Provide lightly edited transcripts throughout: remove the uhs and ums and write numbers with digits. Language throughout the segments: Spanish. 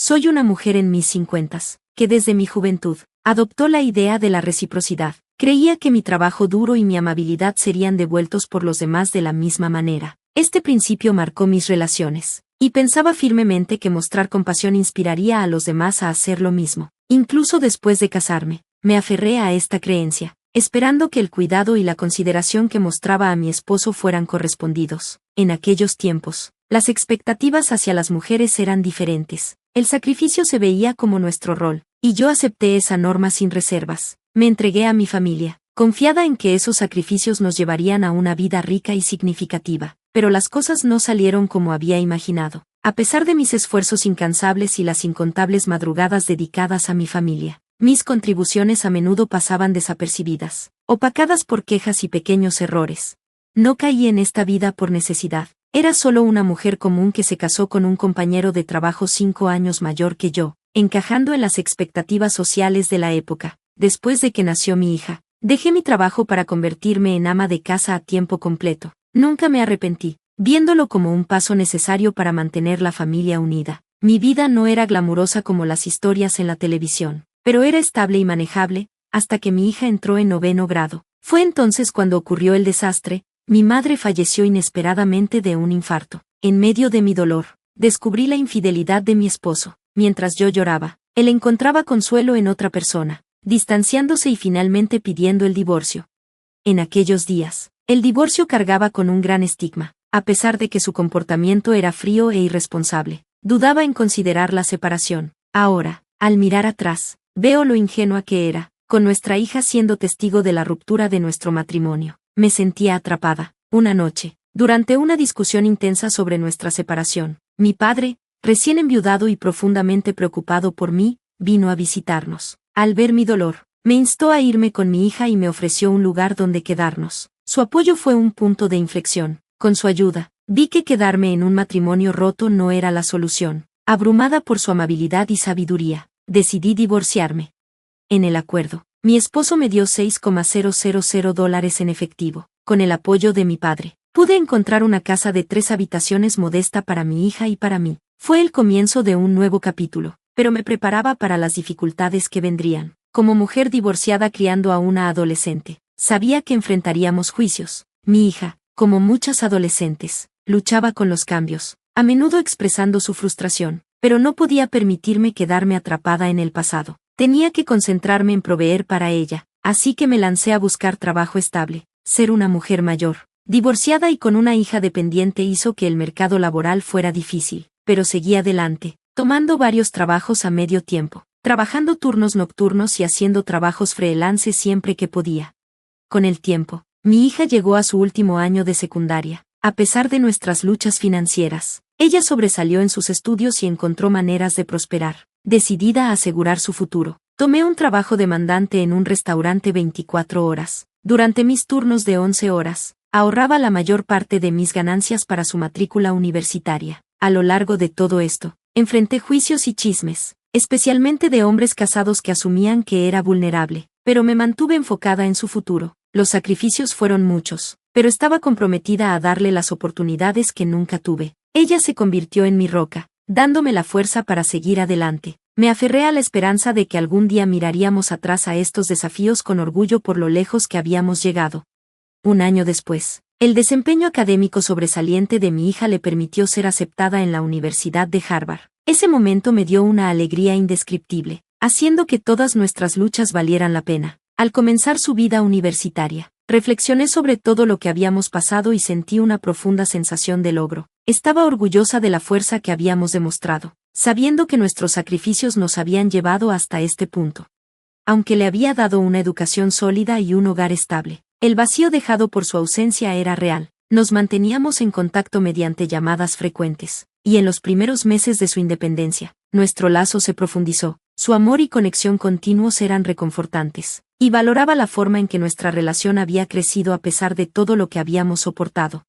Soy una mujer en mis 50s, que desde mi juventud, adoptó la idea de la reciprocidad. Creía que mi trabajo duro y mi amabilidad serían devueltos por los demás de la misma manera. Este principio marcó mis relaciones, y pensaba firmemente que mostrar compasión inspiraría a los demás a hacer lo mismo. Incluso después de casarme, me aferré a esta creencia, esperando que el cuidado y la consideración que mostraba a mi esposo fueran correspondidos. En aquellos tiempos, las expectativas hacia las mujeres eran diferentes. El sacrificio se veía como nuestro rol, y yo acepté esa norma sin reservas. Me entregué a mi familia, confiada en que esos sacrificios nos llevarían a una vida rica y significativa. Pero las cosas no salieron como había imaginado. A pesar de mis esfuerzos incansables y las incontables madrugadas dedicadas a mi familia, mis contribuciones a menudo pasaban desapercibidas, opacadas por quejas y pequeños errores. No caí en esta vida por necesidad. Era solo una mujer común que se casó con un compañero de trabajo 5 años mayor que yo, encajando en las expectativas sociales de la época. Después de que nació mi hija, dejé mi trabajo para convertirme en ama de casa a tiempo completo. Nunca me arrepentí, viéndolo como un paso necesario para mantener la familia unida. Mi vida no era glamurosa como las historias en la televisión, pero era estable y manejable, hasta que mi hija entró en 9º grado. Fue entonces cuando ocurrió el desastre. Mi madre falleció inesperadamente de un infarto. En medio de mi dolor, descubrí la infidelidad de mi esposo. Mientras yo lloraba, él encontraba consuelo en otra persona, distanciándose y finalmente pidiendo el divorcio. En aquellos días, el divorcio cargaba con un gran estigma. A pesar de que su comportamiento era frío e irresponsable, dudaba en considerar la separación. Ahora, al mirar atrás, veo lo ingenua que era, con nuestra hija siendo testigo de la ruptura de nuestro matrimonio. Me sentía atrapada. Una noche, durante una discusión intensa sobre nuestra separación, mi padre, recién enviudado y profundamente preocupado por mí, vino a visitarnos. Al ver mi dolor, me instó a irme con mi hija y me ofreció un lugar donde quedarnos. Su apoyo fue un punto de inflexión. Con su ayuda, vi que quedarme en un matrimonio roto no era la solución. Abrumada por su amabilidad y sabiduría, decidí divorciarme. En el acuerdo, mi esposo me dio $6,000 en efectivo. Con el apoyo de mi padre, pude encontrar una casa de 3 habitaciones modesta para mi hija y para mí. Fue el comienzo de un nuevo capítulo, pero me preparaba para las dificultades que vendrían. Como mujer divorciada criando a una adolescente, sabía que enfrentaríamos juicios. Mi hija, como muchas adolescentes, luchaba con los cambios, a menudo expresando su frustración, pero no podía permitirme quedarme atrapada en el pasado. Tenía que concentrarme en proveer para ella, así que me lancé a buscar trabajo estable. Ser una mujer mayor, divorciada y con una hija dependiente hizo que el mercado laboral fuera difícil, pero seguí adelante, tomando varios trabajos a medio tiempo, trabajando turnos nocturnos y haciendo trabajos freelance siempre que podía. Con el tiempo, mi hija llegó a su último año de secundaria. A pesar de nuestras luchas financieras, ella sobresalió en sus estudios y encontró maneras de prosperar. Decidida a asegurar su futuro, tomé un trabajo demandante en un restaurante 24 horas. Durante mis turnos de 11 horas, ahorraba la mayor parte de mis ganancias para su matrícula universitaria. A lo largo de todo esto, enfrenté juicios y chismes, especialmente de hombres casados que asumían que era vulnerable, pero me mantuve enfocada en su futuro. Los sacrificios fueron muchos, pero estaba comprometida a darle las oportunidades que nunca tuve. Ella se convirtió en mi roca, dándome la fuerza para seguir adelante. Me aferré a la esperanza de que algún día miraríamos atrás a estos desafíos con orgullo por lo lejos que habíamos llegado. Un año después, el desempeño académico sobresaliente de mi hija le permitió ser aceptada en la Universidad de Harvard. Ese momento me dio una alegría indescriptible, haciendo que todas nuestras luchas valieran la pena. Al comenzar su vida universitaria, reflexioné sobre todo lo que habíamos pasado y sentí una profunda sensación de logro. Estaba orgullosa de la fuerza que habíamos demostrado, sabiendo que nuestros sacrificios nos habían llevado hasta este punto. Aunque le había dado una educación sólida y un hogar estable, el vacío dejado por su ausencia era real. Nos manteníamos en contacto mediante llamadas frecuentes, y en los primeros meses de su independencia, nuestro lazo se profundizó. Su amor y conexión continuos eran reconfortantes, y valoraba la forma en que nuestra relación había crecido a pesar de todo lo que habíamos soportado.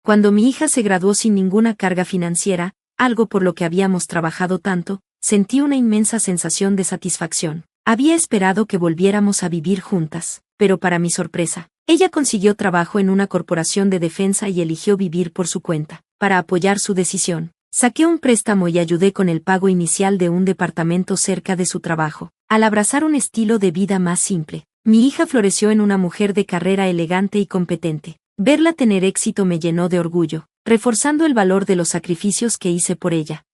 Cuando mi hija se graduó sin ninguna carga financiera, algo por lo que habíamos trabajado tanto, sentí una inmensa sensación de satisfacción. Había esperado que volviéramos a vivir juntas, pero para mi sorpresa, ella consiguió trabajo en una corporación de defensa y eligió vivir por su cuenta. Para apoyar su decisión, Saqué un préstamo y ayudé con el pago inicial de un departamento cerca de su trabajo. Al abrazar un estilo de vida más simple, mi hija floreció en una mujer de carrera elegante y competente. Verla tener éxito me llenó de orgullo, reforzando el valor de los sacrificios que hice por ella.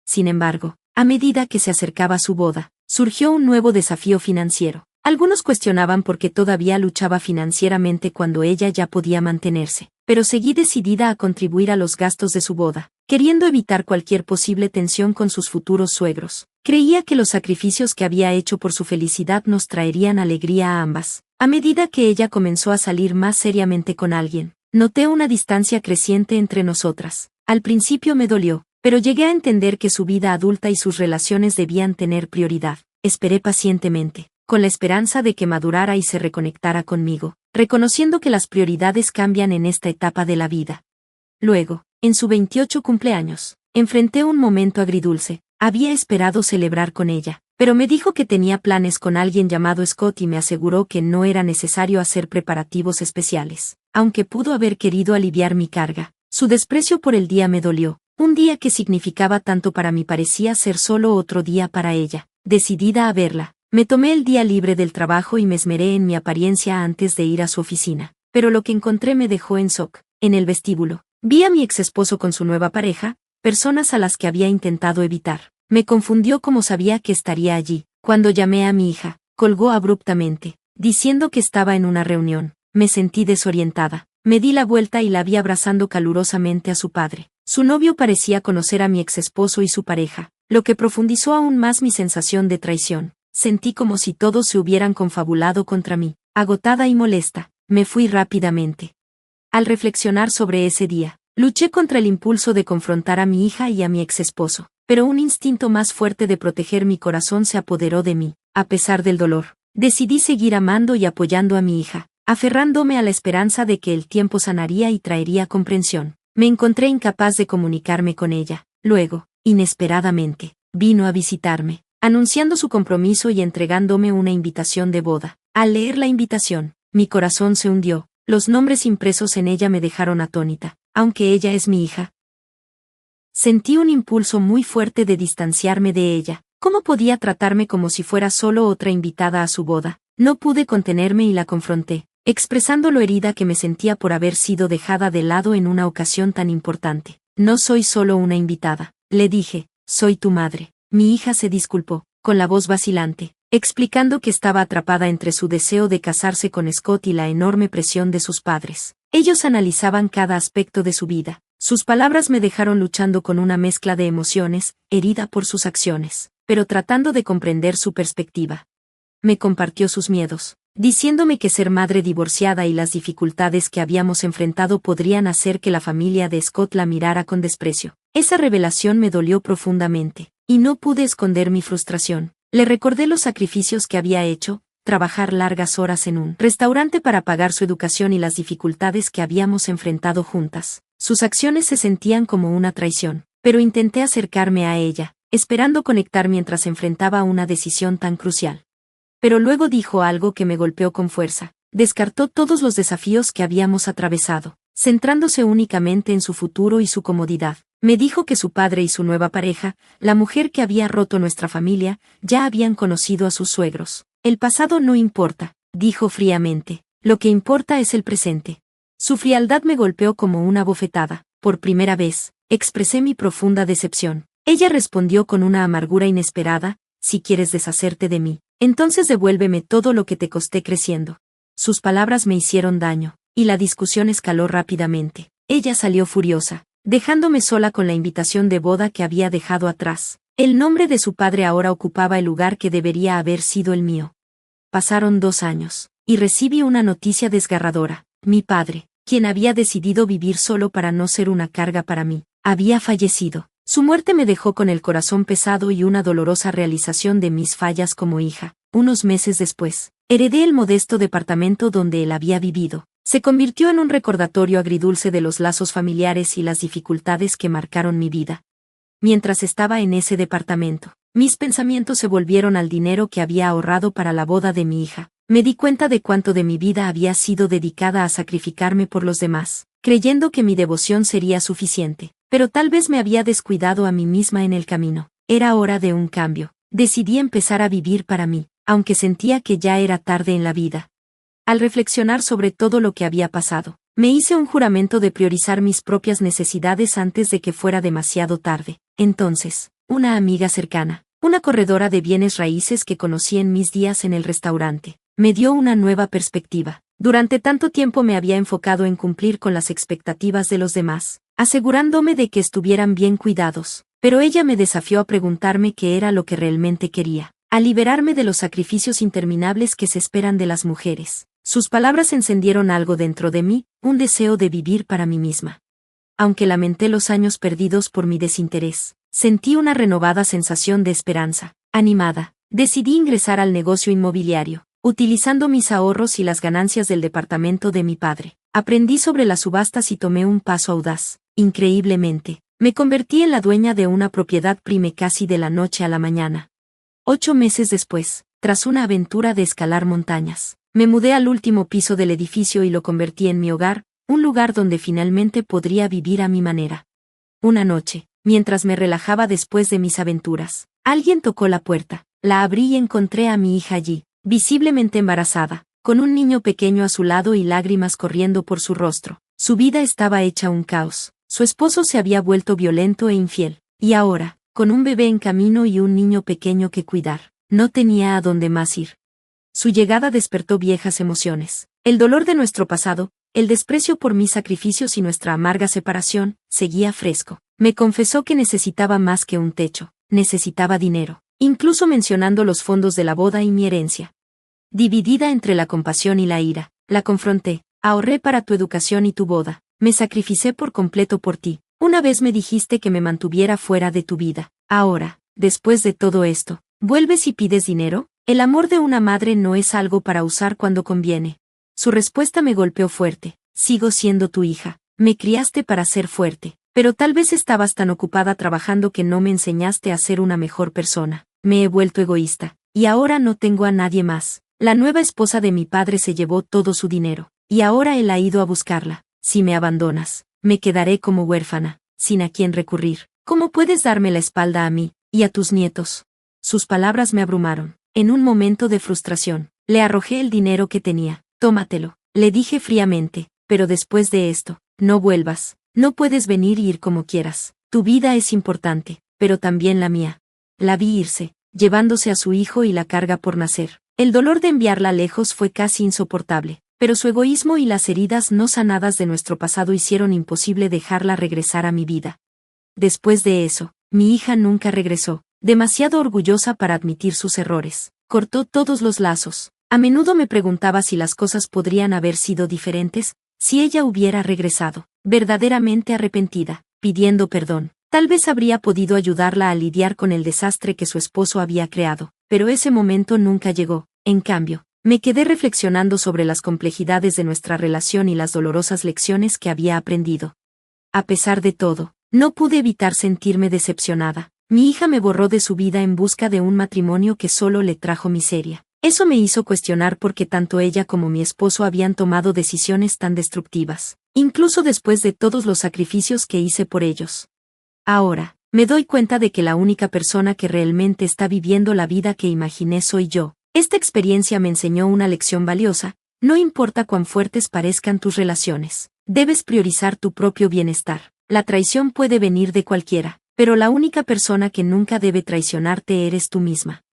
Sin embargo, a medida que se acercaba su boda, surgió un nuevo desafío financiero. Algunos cuestionaban por qué todavía luchaba financieramente cuando ella ya podía mantenerse, pero seguí decidida a contribuir a los gastos de su boda, queriendo evitar cualquier posible tensión con sus futuros suegros. Creía que los sacrificios que había hecho por su felicidad nos traerían alegría a ambas. A medida que ella comenzó a salir más seriamente con alguien, noté una distancia creciente entre nosotras. Al principio me dolió, pero llegué a entender que su vida adulta y sus relaciones debían tener prioridad. Esperé pacientemente, con la esperanza de que madurara y se reconectara conmigo, reconociendo que las prioridades cambian en esta etapa de la vida. Luego, en su 28 cumpleaños, enfrenté un momento agridulce. Había esperado celebrar con ella, pero me dijo que tenía planes con alguien llamado Scott y me aseguró que no era necesario hacer preparativos especiales. Aunque pudo haber querido aliviar mi carga, su desprecio por el día me dolió. Un día que significaba tanto para mí parecía ser solo otro día para ella. Decidida a verla, me tomé el día libre del trabajo y me esmeré en mi apariencia antes de ir a su oficina. Pero lo que encontré me dejó en shock. En el vestíbulo, vi a mi exesposo con su nueva pareja, personas a las que había intentado evitar. Me confundió como sabía que estaría allí. Cuando llamé a mi hija, colgó abruptamente, diciendo que estaba en una reunión. Me sentí desorientada. Me di la vuelta y la vi abrazando calurosamente a su padre. Su novio parecía conocer a mi exesposo y su pareja, lo que profundizó aún más mi sensación de traición. Sentí como si todos se hubieran confabulado contra mí. Agotada y molesta, me fui rápidamente. Al reflexionar sobre ese día, luché contra el impulso de confrontar a mi hija y a mi exesposo, pero un instinto más fuerte de proteger mi corazón se apoderó de mí. A pesar del dolor, decidí seguir amando y apoyando a mi hija, aferrándome a la esperanza de que el tiempo sanaría y traería comprensión. Me encontré incapaz de comunicarme con ella. Luego, inesperadamente, vino a visitarme, anunciando su compromiso y entregándome una invitación de boda. Al leer la invitación, mi corazón se hundió. Los nombres impresos en ella me dejaron atónita. Aunque ella es mi hija, sentí un impulso muy fuerte de distanciarme de ella. ¿Cómo podía tratarme como si fuera solo otra invitada a su boda? No pude contenerme y la confronté, expresando lo herida que me sentía por haber sido dejada de lado en una ocasión tan importante. No soy solo una invitada, le dije, soy tu madre. Mi hija se disculpó, con la voz vacilante, explicando que estaba atrapada entre su deseo de casarse con Scott y la enorme presión de sus padres. Ellos analizaban cada aspecto de su vida. Sus palabras me dejaron luchando con una mezcla de emociones, herida por sus acciones, pero tratando de comprender su perspectiva. Me compartió sus miedos, diciéndome que ser madre divorciada y las dificultades que habíamos enfrentado podrían hacer que la familia de Scott la mirara con desprecio. Esa revelación me dolió profundamente, y no pude esconder mi frustración. Le recordé los sacrificios que había hecho, trabajar largas horas en un restaurante para pagar su educación y las dificultades que habíamos enfrentado juntas. Sus acciones se sentían como una traición, pero intenté acercarme a ella, esperando conectar mientras enfrentaba una decisión tan crucial. Pero luego dijo algo que me golpeó con fuerza. Descartó todos los desafíos que habíamos atravesado, centrándose únicamente en su futuro y su comodidad. Me dijo que su padre y su nueva pareja, la mujer que había roto nuestra familia, ya habían conocido a sus suegros. El pasado no importa, dijo fríamente, lo que importa es el presente. Su frialdad me golpeó como una bofetada. Por primera vez, expresé mi profunda decepción. Ella respondió con una amargura inesperada, si quieres deshacerte de mí, entonces devuélveme todo lo que te costé creciendo. Sus palabras me hicieron daño, y la discusión escaló rápidamente. Ella salió furiosa, dejándome sola con la invitación de boda que había dejado atrás. El nombre de su padre ahora ocupaba el lugar que debería haber sido el mío. Pasaron 2 años, y recibí una noticia desgarradora. Mi padre, quien había decidido vivir solo para no ser una carga para mí, había fallecido. Su muerte me dejó con el corazón pesado y una dolorosa realización de mis fallas como hija. Unos meses después, heredé el modesto departamento donde él había vivido. Se convirtió en un recordatorio agridulce de los lazos familiares y las dificultades que marcaron mi vida. Mientras estaba en ese departamento, mis pensamientos se volvieron al dinero que había ahorrado para la boda de mi hija. Me di cuenta de cuánto de mi vida había sido dedicada a sacrificarme por los demás. creyendo que mi devoción sería suficiente. Pero tal vez me había descuidado a mí misma en el camino. Era hora de un cambio. Decidí empezar a vivir para mí, aunque sentía que ya era tarde en la vida. Al reflexionar sobre todo lo que había pasado, me hice un juramento de priorizar mis propias necesidades antes de que fuera demasiado tarde. Entonces, una amiga cercana, una corredora de bienes raíces que conocí en mis días en el restaurante, me dio una nueva perspectiva. Durante tanto tiempo me había enfocado en cumplir con las expectativas de los demás, asegurándome de que estuvieran bien cuidados, pero ella me desafió a preguntarme qué era lo que realmente quería, a liberarme de los sacrificios interminables que se esperan de las mujeres. Sus palabras encendieron algo dentro de mí, un deseo de vivir para mí misma. Aunque lamenté los años perdidos por mi desinterés, sentí una renovada sensación de esperanza. Animada, decidí ingresar al negocio inmobiliario, utilizando mis ahorros y las ganancias del departamento de mi padre. Aprendí sobre las subastas y tomé un paso audaz. Increíblemente, me convertí en la dueña de una propiedad prime casi de la noche a la mañana. 8 meses después, tras una aventura de escalar montañas, me mudé al último piso del edificio y lo convertí en mi hogar, un lugar donde finalmente podría vivir a mi manera. Una noche, mientras me relajaba después de mis aventuras, alguien tocó la puerta. La abrí y encontré a mi hija allí, visiblemente embarazada, con un niño pequeño a su lado y lágrimas corriendo por su rostro. Su vida estaba hecha un caos. Su esposo se había vuelto violento e infiel, y ahora, con un bebé en camino y un niño pequeño que cuidar, no tenía a dónde más ir. Su llegada despertó viejas emociones. El dolor de nuestro pasado, el desprecio por mis sacrificios y nuestra amarga separación, seguía fresco. Me confesó que necesitaba más que un techo, necesitaba dinero, incluso mencionando los fondos de la boda y mi herencia. Dividida entre la compasión y la ira, la confronté. Ahorré para tu educación y tu boda, me sacrificé por completo por ti. Una vez me dijiste que me mantuviera fuera de tu vida. Ahora, después de todo esto, ¿vuelves y pides dinero? El amor de una madre no es algo para usar cuando conviene. Su respuesta me golpeó fuerte. Sigo siendo tu hija. Me criaste para ser fuerte, pero tal vez estabas tan ocupada trabajando que no me enseñaste a ser una mejor persona. Me he vuelto egoísta, y ahora no tengo a nadie más. La nueva esposa de mi padre se llevó todo su dinero, y ahora él ha ido a buscarla. Si me abandonas, me quedaré como huérfana, sin a quién recurrir. ¿Cómo puedes darme la espalda a mí, y a tus nietos? Sus palabras me abrumaron. En un momento de frustración, le arrojé el dinero que tenía. Tómatelo, le dije fríamente, pero después de esto, no vuelvas. No puedes venir y ir como quieras. Tu vida es importante, pero también la mía. La vi irse, llevándose a su hijo y la carga por nacer. El dolor de enviarla lejos fue casi insoportable, pero su egoísmo y las heridas no sanadas de nuestro pasado hicieron imposible dejarla regresar a mi vida. Después de eso, mi hija nunca regresó, demasiado orgullosa para admitir sus errores. Cortó todos los lazos. A menudo me preguntaba si las cosas podrían haber sido diferentes, si ella hubiera regresado, verdaderamente arrepentida, pidiendo perdón. Tal vez habría podido ayudarla a lidiar con el desastre que su esposo había creado, pero ese momento nunca llegó. En cambio, me quedé reflexionando sobre las complejidades de nuestra relación y las dolorosas lecciones que había aprendido. A pesar de todo, no pude evitar sentirme decepcionada. Mi hija me borró de su vida en busca de un matrimonio que solo le trajo miseria. Eso me hizo cuestionar por qué tanto ella como mi esposo habían tomado decisiones tan destructivas, incluso después de todos los sacrificios que hice por ellos. Ahora, me doy cuenta de que la única persona que realmente está viviendo la vida que imaginé soy yo. Esta experiencia me enseñó una lección valiosa. No importa cuán fuertes parezcan tus relaciones, debes priorizar tu propio bienestar. La traición puede venir de cualquiera, pero la única persona que nunca debe traicionarte eres tú misma.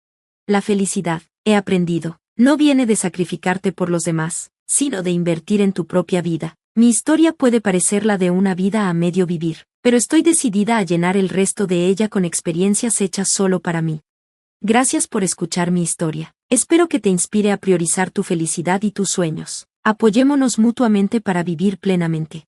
La felicidad, he aprendido, no viene de sacrificarte por los demás, sino de invertir en tu propia vida. Mi historia puede parecer la de una vida a medio vivir, pero estoy decidida a llenar el resto de ella con experiencias hechas solo para mí. Gracias por escuchar mi historia. Espero que te inspire a priorizar tu felicidad y tus sueños. Apoyémonos mutuamente para vivir plenamente.